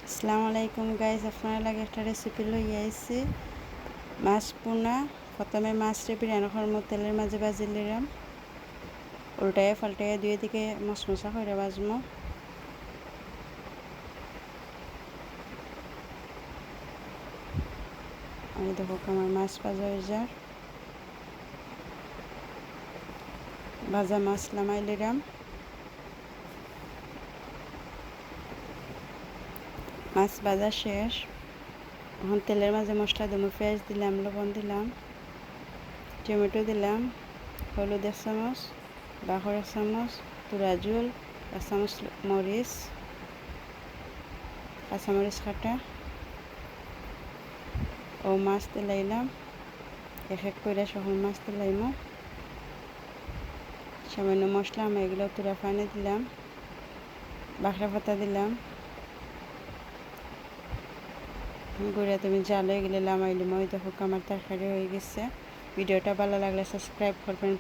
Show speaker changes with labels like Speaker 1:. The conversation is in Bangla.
Speaker 1: আসসালামু আলাইকুম গাইজ, আপনার লাগে একটা রেসিপি লই আইছি। মাছ পোনা প্রথমে মাছরে বিরানোর মতো তেলের মাঝে ভাজি নিলাম, উল্টায় পাল্টায় দুই দিকে মশমশা করে ভাজমো। আমি দেখো আমার মাছ ভাজা হয়ে যার ভাজা মাছ নামাই নিলাম। মাছ ভাজা শেষ, এখন তেলের মাঝে মশলা দেবো। পেঁয়াজ দিলাম, লবণ দিলাম, টমেটো দিলাম, হলুদ 1 চামচ, বাখর 1 চামচ, তুরা জল 1 চামচ, মরিচ, কাঁচামরিচ কাটা ও মাছ দিলাইলাম। এক এক করে সকল মাছ দিলাইমো। সামান্য মশলা আমি এগুলো তুরা পানি দিলাম, বাখরা পাতা দিলাম, গুঁড়া তুমি জাল হয়ে গেলে লামাইলাম। ওই দেখো আমার তরকারি হয়ে গেছে। ভিডিওটা ভালো লাগলে সাবস্ক্রাইব করবেন।